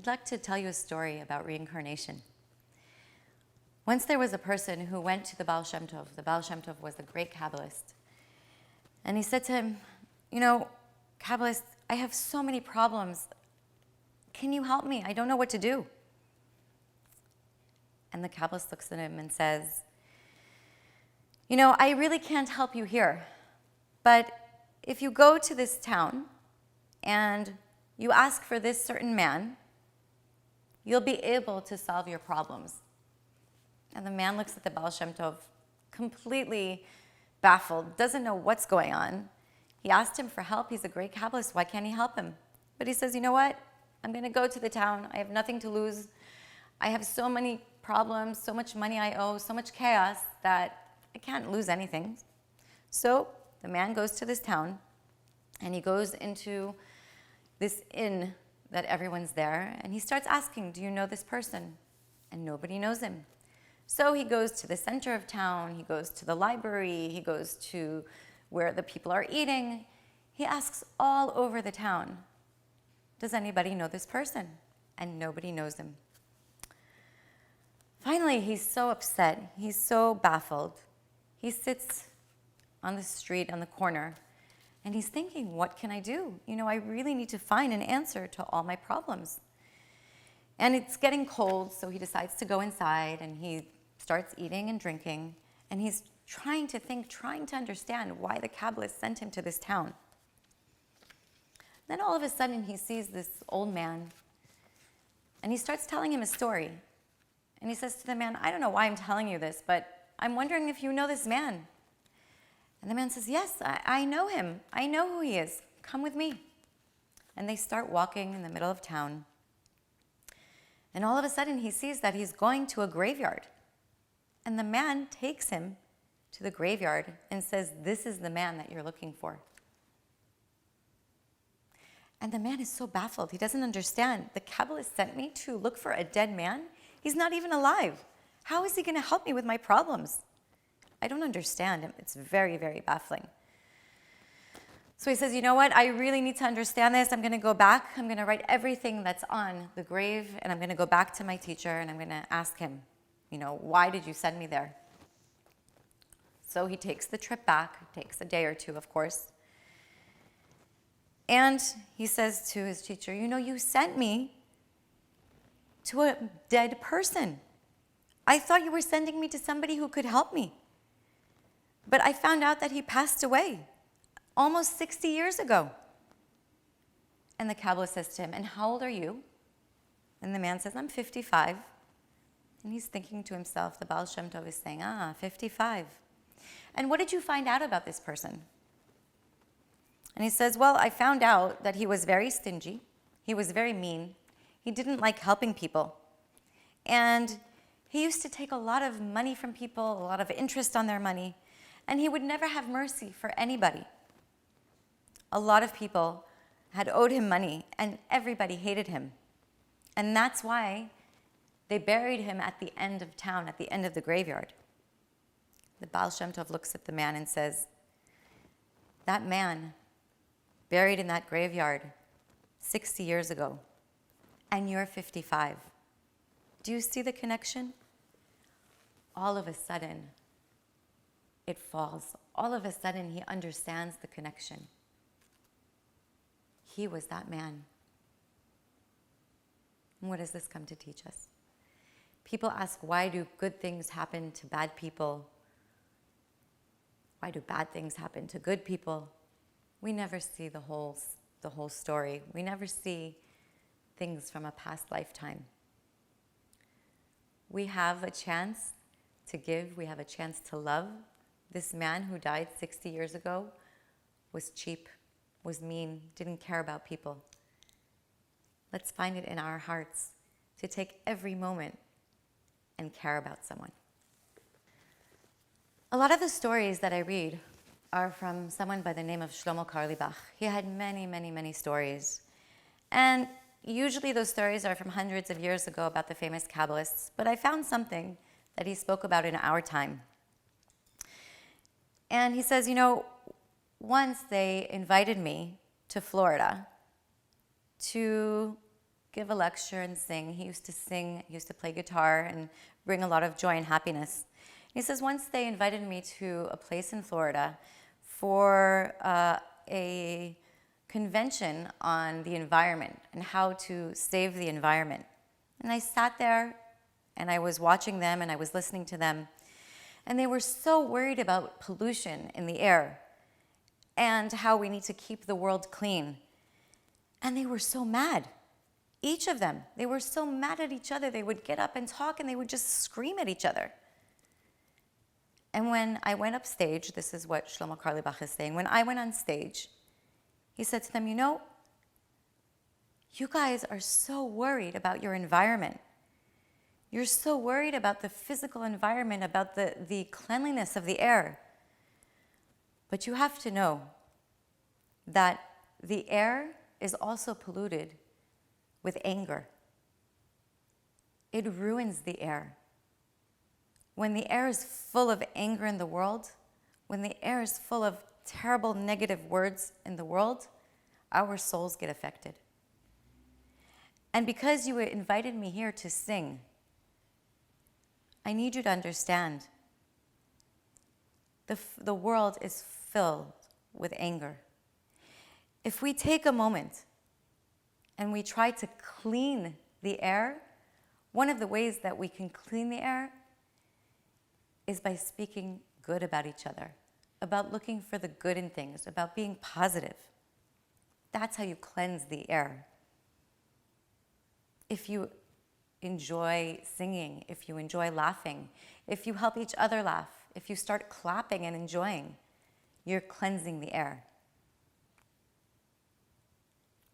I'd like to tell you a story about reincarnation. Once there was a person who went to the Baal Shem Tov. The Baal Shem Tov was a great Kabbalist. And he said to him, Kabbalist, I have so many problems. Can you help me? I don't know what to do. And the Kabbalist looks at him and says, I really can't help you here. But if you go to this town and you ask for this certain man, you'll be able to solve your problems. And the man looks at the Baal Shem Tov, completely baffled, doesn't know what's going on. He asked him for help. He's a great Kabbalist. Why can't he help him? But he says, you know what? I'm going to go to the town. I have nothing to lose. I have so many problems, so much money I owe, so much chaos that I can't lose anything. So the man goes to this town, and he goes into this inn that everyone's there, and he starts asking, do you know this person? And nobody knows him. So he goes to the center of town, he goes to the library, he goes to where the people are eating. He asks all over the town, does anybody know this person? And nobody knows him. Finally, he's so upset, he's so baffled. He sits on the street, on the corner, and he's thinking, what can I do? I really need to find an answer to all my problems. And it's getting cold, so he decides to go inside, and he starts eating and drinking, and he's trying to think, trying to understand why the Kabbalist sent him to this town. Then all of a sudden, he sees this old man, and he starts telling him a story. And he says to the man, I don't know why I'm telling you this, but I'm wondering if you know this man. And the man says, yes, I know him. I know who he is. Come with me. And they start walking in the middle of town. And all of a sudden, he sees that he's going to a graveyard. And the man takes him to the graveyard and says, this is the man that you're looking for. And the man is so baffled. He doesn't understand. The Kabbalist sent me to look for a dead man. He's not even alive. How is he going to help me with my problems? I don't understand him. It's very, very baffling. So he says, you know what? I really need to understand this. I'm going to go back. I'm going to write everything that's on the grave, and I'm going to go back to my teacher, and I'm going to ask him, why did you send me there? So he takes the trip back. It takes a day or two, of course. And he says to his teacher, you sent me to a dead person. I thought you were sending me to somebody who could help me. But I found out that he passed away almost 60 years ago. And the Kabbalist says to him, and how old are you? And the man says, I'm 55. And he's thinking to himself, the Baal Shem Tov is saying, 55. And what did you find out about this person? And he says, well, I found out that he was very stingy. He was very mean. He didn't like helping people. And he used to take a lot of money from people, a lot of interest on their money. And he would never have mercy for anybody. A lot of people had owed him money, and everybody hated him. And that's why they buried him at the end of town, at the end of the graveyard. The Baal Shem Tov looks at the man and says, that man buried in that graveyard 60 years ago, and you're 55. Do you see the connection? All of a sudden, it falls. All of a sudden, he understands the connection. He was that man. And what does this come to teach us? People ask, why do good things happen to bad people? Why do bad things happen to good people? We never see the whole story. We never see things from a past lifetime. We have a chance to give. We have a chance to love. This man who died 60 years ago was cheap, was mean, didn't care about people. Let's find it in our hearts to take every moment and care about someone. A lot of the stories that I read are from someone by the name of Shlomo Karlibach. He had many, many, many stories. And usually those stories are from hundreds of years ago about the famous Kabbalists, but I found something that he spoke about in our time. And he says, once they invited me to Florida to give a lecture and sing. He used to sing, he used to play guitar and bring a lot of joy and happiness. He says once they invited me to a place in Florida for a convention on the environment and how to save the environment. And I sat there and I was watching them and I was listening to them. And they were so worried about pollution in the air and how we need to keep the world clean. And they were so mad. Each of them, they were so mad at each other. They would get up and talk and they would just scream at each other. And when I went up stage, this is what Shlomo Karlibach is saying, when I went on stage, he said to them, you know, you guys are so worried about your environment. You're so worried about the physical environment, about the cleanliness of the air. But you have to know that the air is also polluted with anger. It ruins the air. When the air is full of anger in the world, when the air is full of terrible negative words in the world, our souls get affected. And because you invited me here to sing, I need you to understand the world is filled with anger. If we take a moment and we try to clean the air, one of the ways that we can clean the air is by speaking good about each other, about looking for the good in things, about being positive. That's how you cleanse the air. If you enjoy singing, if you enjoy laughing, if you help each other laugh, if you start clapping and enjoying, you're cleansing the air.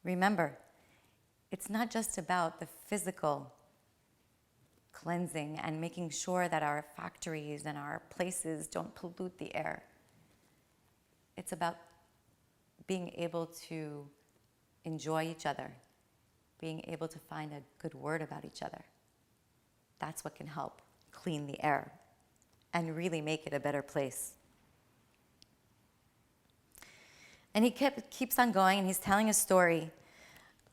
Remember, it's not just about the physical cleansing and making sure that our factories and our places don't pollute the air. It's about being able to enjoy each other, being able to find a good word about each other. That's what can help clean the air and really make it a better place. And he keeps on going, and he's telling a story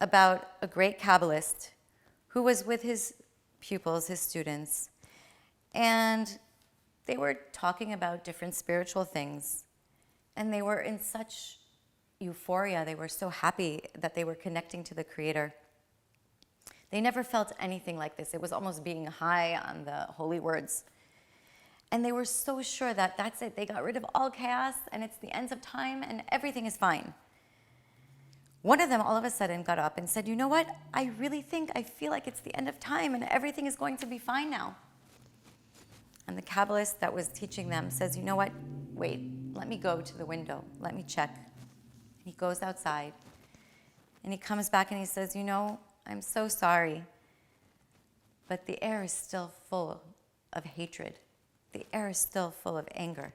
about a great Kabbalist who was with his pupils, his students, and they were talking about different spiritual things, and they were in such euphoria. They were so happy that they were connecting to the Creator. They never felt anything like this. It was almost being high on the holy words. And they were so sure that that's it. They got rid of all chaos, and it's the end of time, and everything is fine. One of them all of a sudden got up and said, you know what? I feel like it's the end of time, and everything is going to be fine now. And the Kabbalist that was teaching them says, you know what? Wait, let me go to the window. Let me check. And he goes outside, and he comes back and he says, you know, I'm so sorry, but the air is still full of hatred. The air is still full of anger.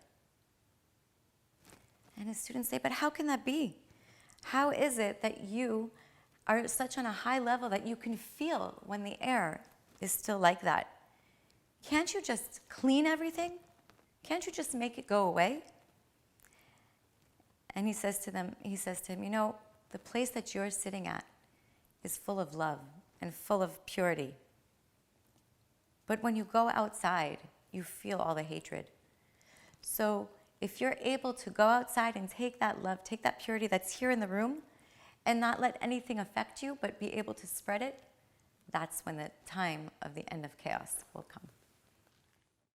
And his students say, but how can that be? How is it that you are such on a high level that you can feel when the air is still like that? Can't you just clean everything? Can't you just make it go away? And he says to him, you know, the place that you're sitting at is full of love and full of purity. But when you go outside, you feel all the hatred. So if you're able to go outside and take that love, take that purity that's here in the room, and not let anything affect you, but be able to spread it, that's when the time of the end of chaos will come.